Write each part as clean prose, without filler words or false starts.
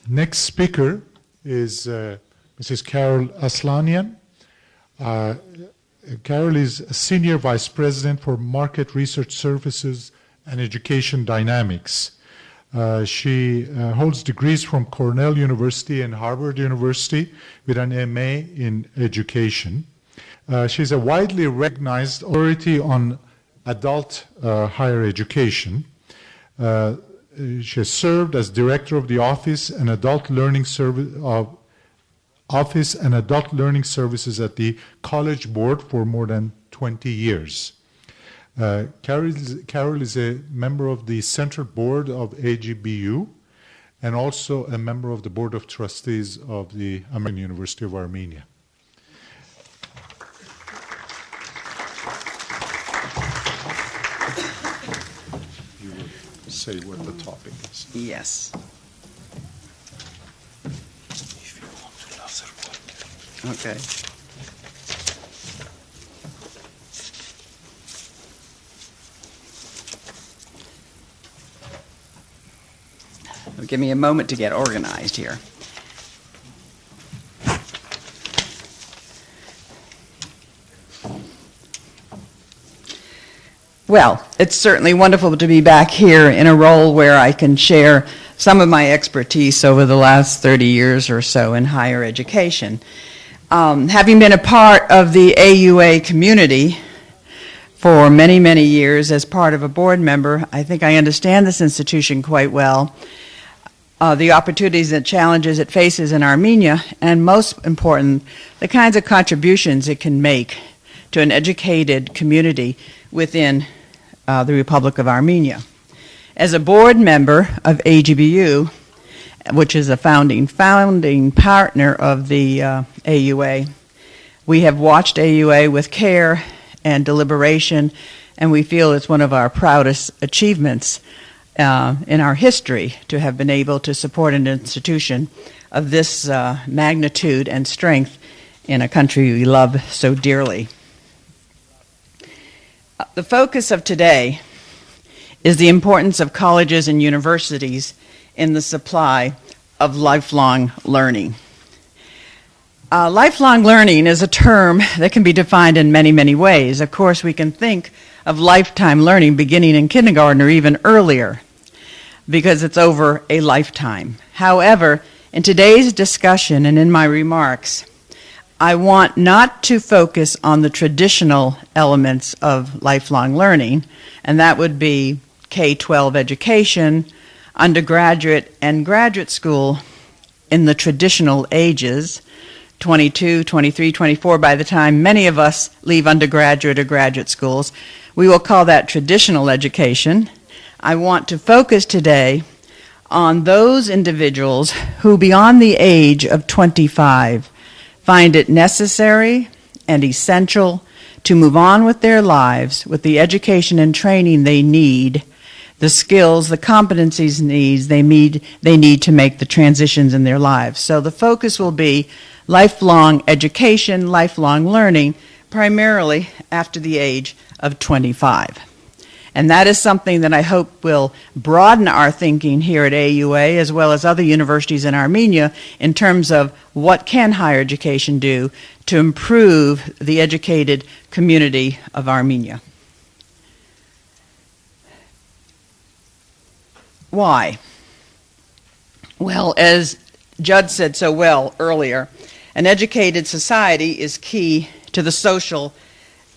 Next speaker is Mrs. Carol Aslanian. Carol is Senior Vice President for Market Research Services and Education Dynamics. She holds degrees from Cornell University and Harvard University with an MA in Education. She's a widely recognized authority on adult higher education. She has served as Director of the Office and Adult Learning Services at the College Board for more than 20 years. Carol is a member of the Central Board of AGBU and also a member of the Board of Trustees of the American University of Armenia. You will say what the topic is. Yes. Okay. Give me a moment to get organized here. Well, it's certainly wonderful to be back here in a role where I can share some of my expertise over the last 30 years or so in higher education. Having been a part of the AUA community for many, many years as part of a board member, I think I understand this institution quite well, the opportunities and challenges it faces in Armenia, and most important, the kinds of contributions it can make to an educated community within the Republic of Armenia. As a board member of AGBU, which is a founding partner of the AUA, we have watched AUA with care and deliberation, and we feel it's one of our proudest achievements in our history to have been able to support an institution of this magnitude and strength in a country we love so dearly. The focus of today is the importance of colleges and universities in the supply of lifelong learning. Lifelong learning is a term that can be defined in many, many ways. Of course, we can think of lifetime learning beginning in kindergarten or even earlier, because it's over a lifetime. However, in today's discussion and in my remarks, I want not to focus on the traditional elements of lifelong learning, and that would be K-12 education, undergraduate and graduate school in the traditional ages, 22, 23, 24, by the time many of us leave undergraduate or graduate schools. We will call that traditional education. I want to focus today on those individuals who, beyond the age of 25, find it necessary and essential to move on with their lives with the education and training they need, the skills, the competencies needs they need to make the transitions in their lives. So the focus will be lifelong education, lifelong learning, primarily after the age of 25. And that is something that I hope will broaden our thinking here at AUA as well as other universities in Armenia in terms of what can higher education do to improve the educated community of Armenia. Why? Well, as Judd said so well earlier, an educated society is key to the social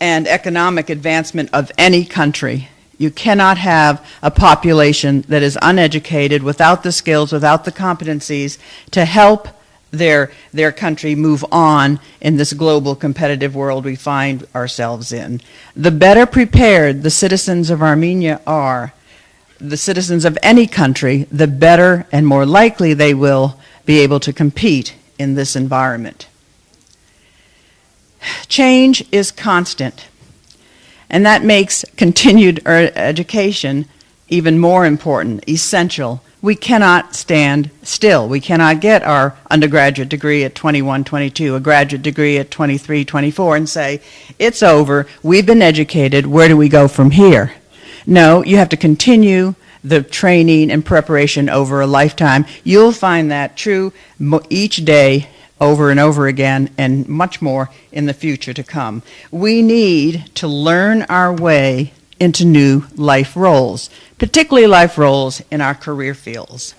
and economic advancement of any country. You cannot have a population that is uneducated, without the skills, without the competencies to help their country move on in this global competitive world we find ourselves in. The better prepared the citizens of Armenia are, the citizens of any country, the better and more likely they will be able to compete in this environment. Change is constant. And that makes continued education even more important, essential. We cannot stand still. We cannot get our undergraduate degree at 21, 22, a graduate degree at 23, 24, and say, it's over, we've been educated, where do we go from here? No, you have to continue the training and preparation over a lifetime. You'll find that true each day, over and over again, and much more in the future to come. We need to learn our way into new life roles, particularly life roles in our career fields.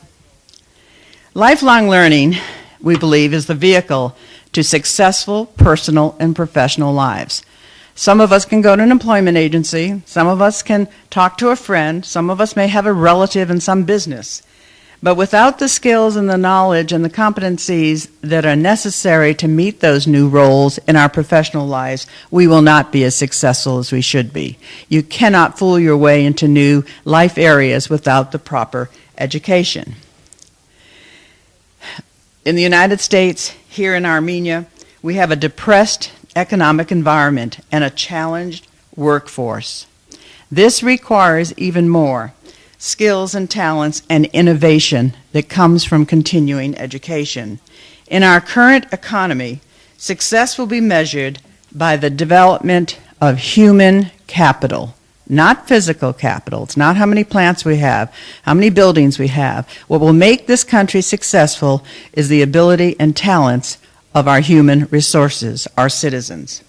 Lifelong learning, we believe, is the vehicle to successful personal and professional lives. Some of us can go to an employment agency, some of us can talk to a friend, some of us may have a relative in some business. But without the skills and the knowledge and the competencies that are necessary to meet those new roles in our professional lives, we will not be as successful as we should be. You cannot fool your way into new life areas without the proper education. In the United States, here in Armenia, we have a depressed economic environment and a challenged workforce. This requires even more skills and talents and innovation that comes from continuing education. In our current economy, success will be measured by the development of human capital, not physical capital. It's not how many plants we have, how many buildings we have. What will make this country successful is the ability and talents of our human resources, our citizens.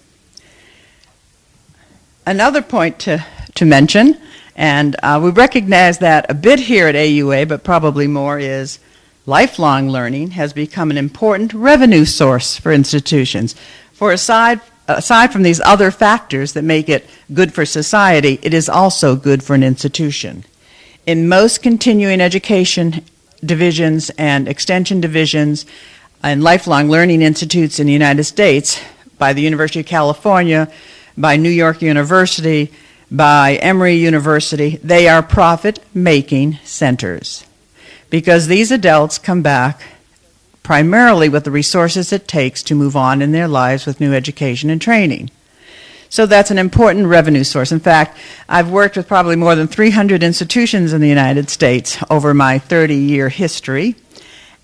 Another point to mention, and we recognize that a bit here at AUA, but probably more, is lifelong learning has become an important revenue source for institutions. For aside from these other factors that make it good for society, it is also good for an institution. In most continuing education divisions and extension divisions and lifelong learning institutes in the United States, by the University of California, by New York University, by Emory University, they are profit-making centers because these adults come back primarily with the resources it takes to move on in their lives with new education and training. So that's an important revenue source. In fact, I've worked with probably more than 300 institutions in the United States over my 30-year history,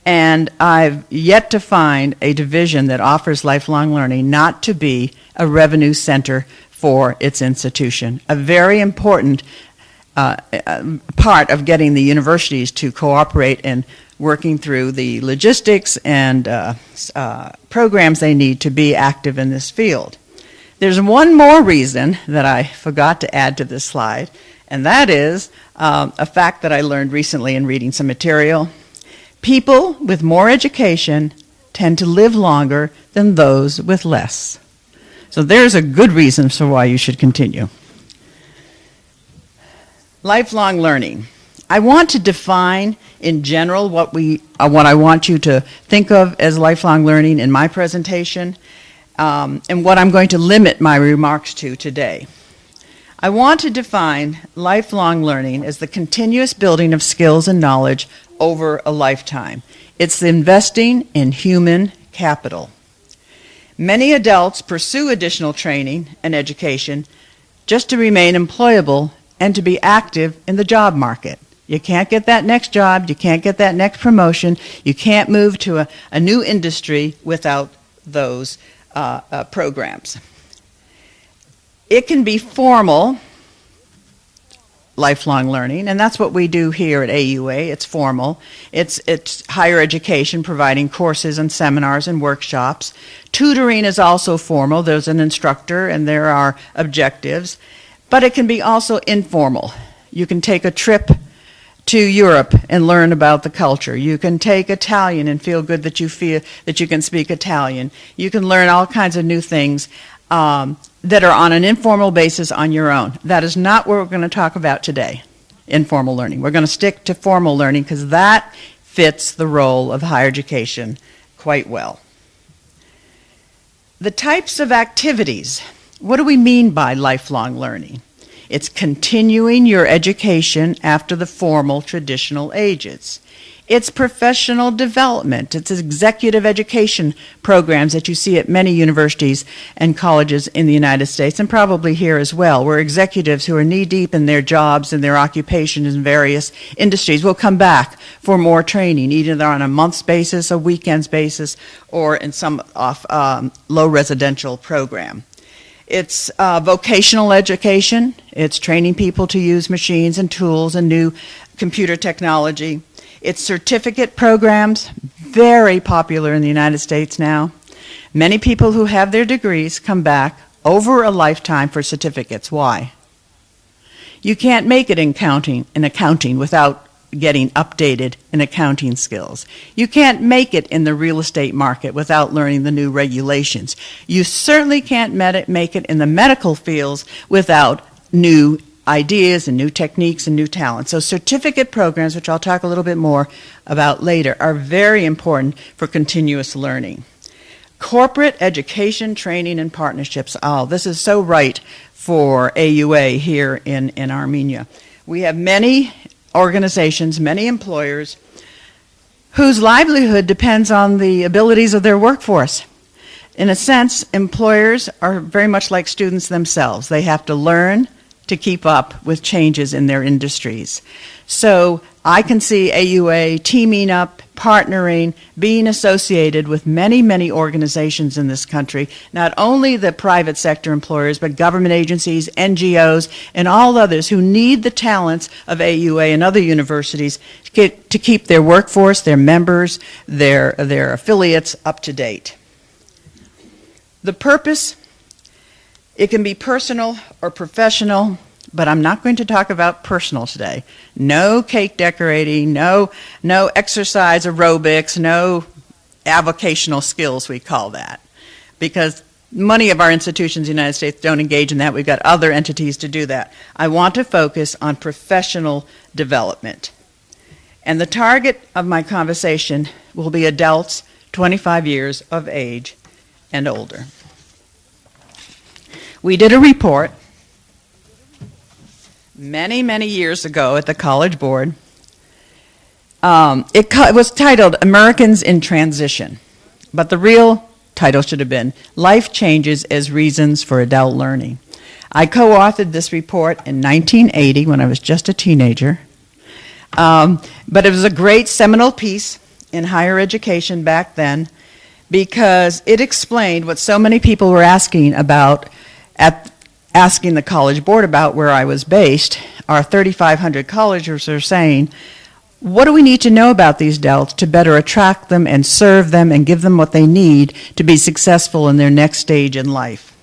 and I've yet to find a division that offers lifelong learning not to be a revenue center for its institution. A very important part of getting the universities to cooperate in working through the logistics and programs they need to be active in this field. There's one more reason that I forgot to add to this slide, and that is a fact that I learned recently in reading some material. People with more education tend to live longer than those with less. So there's a good reason for why you should continue. Lifelong learning. I want to define in general what I want you to think of as lifelong learning in my presentation, and what I'm going to limit my remarks to today. I want to define lifelong learning as the continuous building of skills and knowledge over a lifetime. It's investing in human capital. Many adults pursue additional training and education just to remain employable and to be active in the job market. You can't get that next job, you can't get that next promotion, you can't move to a new industry without those programs. It can be formal lifelong learning, and that's what we do here at AUA. It's formal. It's higher education, providing courses and seminars and workshops. Tutoring is also formal. There's an instructor and there are objectives, but it can be also informal. You can take a trip to Europe and learn about the culture. You can take Italian and feel good that you feel that you can speak Italian. You can learn all kinds of new things that are on an informal basis on your own. That is not what we're going to talk about today, informal learning. We're going to stick to formal learning because that fits the role of higher education quite well. The types of activities. What do we mean by lifelong learning? It's continuing your education after the formal traditional ages. It's professional development. It's executive education programs that you see at many universities and colleges in the United States and probably here as well, where executives who are knee-deep in their jobs and their occupations in various industries will come back for more training, either on a month's basis, a weekend's basis, or in some low residential program. It's vocational education. It's training people to use machines and tools and new computer technology. It's certificate programs, very popular in the United States now. Many people who have their degrees come back over a lifetime for certificates. Why? You can't make it in accounting without getting updated in accounting skills. You can't make it in the real estate market without learning the new regulations. You certainly can't make it in the medical fields without new ideas and new techniques and new talent. So certificate programs, which I'll talk a little bit more about later, are very important for continuous learning. Corporate education, training, and partnerships. Oh, this is so right for AUA here in Armenia. We have many organizations, many employers whose livelihood depends on the abilities of their workforce. In a sense, employers are very much like students themselves. They have to learn to keep up with changes in their industries. So I can see AUA teaming up, partnering, being associated with many, many organizations in this country, not only the private sector employers, but government agencies, NGOs, and all others who need the talents of AUA and other universities to keep their workforce, their members, their affiliates up to date. The purpose, it can be personal or professional, but I'm not going to talk about personal today. No cake decorating, no exercise aerobics, no avocational skills, we call that. Because many of our institutions in the United States don't engage in that. We've got other entities to do that. I want to focus on professional development. And the target of my conversation will be adults 25 years of age and older. We did a report many, many years ago at the College Board. It was titled Americans in Transition, but the real title should have been Life Changes as Reasons for Adult Learning. I co-authored this report in 1980 when I was just a teenager, but it was a great seminal piece in higher education back then because it explained what so many people were asking about asking the College Board about where I was based. Our 3,500 colleges are saying, what do we need to know about these adults to better attract them and serve them and give them what they need to be successful in their next stage in life?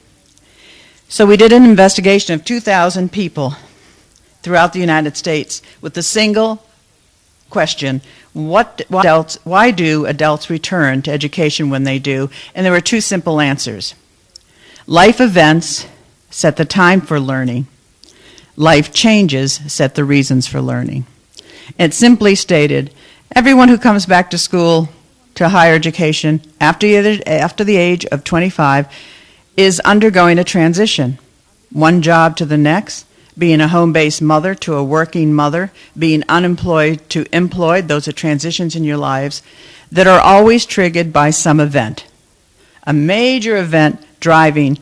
So we did an investigation of 2,000 people throughout the United States with the single question, why do adults return to education when they do? And there were two simple answers. Life events set the time for learning. Life changes set the reasons for learning. It simply stated, everyone who comes back to school, to higher education, after the age of 25, is undergoing a transition. One job to the next, being a home-based mother to a working mother, being unemployed to employed, those are transitions in your lives that are always triggered by some event. A major event driving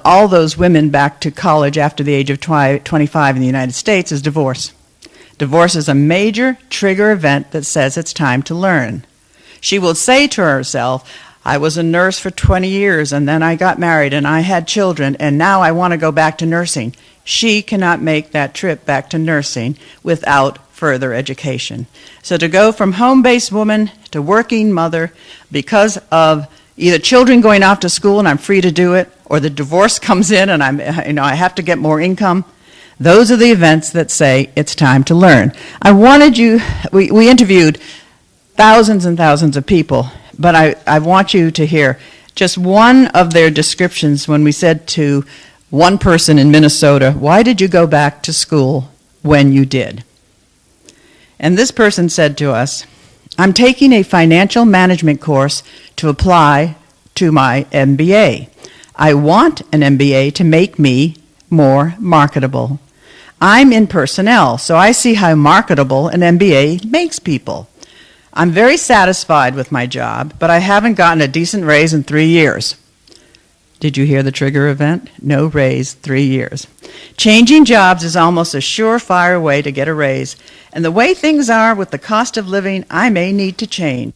all those women back to college after the age of 25 in the United States is divorce. Divorce is a major trigger event that says it's time to learn. She will say to herself, I was a nurse for 20 years and then I got married and I had children and now I want to go back to nursing. She cannot make that trip back to nursing without further education. So to go from home-based woman to working mother because of either children going off to school and I'm free to do it, or the divorce comes in and I have to get more income. Those are the events that say it's time to learn. We interviewed thousands and thousands of people, but I want you to hear just one of their descriptions when we said to one person in Minnesota, why did you go back to school when you did? And this person said to us, I'm taking a financial management course to apply to my MBA. I want an MBA to make me more marketable. I'm in personnel, so I see how marketable an MBA makes people. I'm very satisfied with my job, but I haven't gotten a decent raise in 3 years. Did you hear the trigger event? No raise, 3 years. Changing jobs is almost a surefire way to get a raise. And the way things are with the cost of living, I may need to change.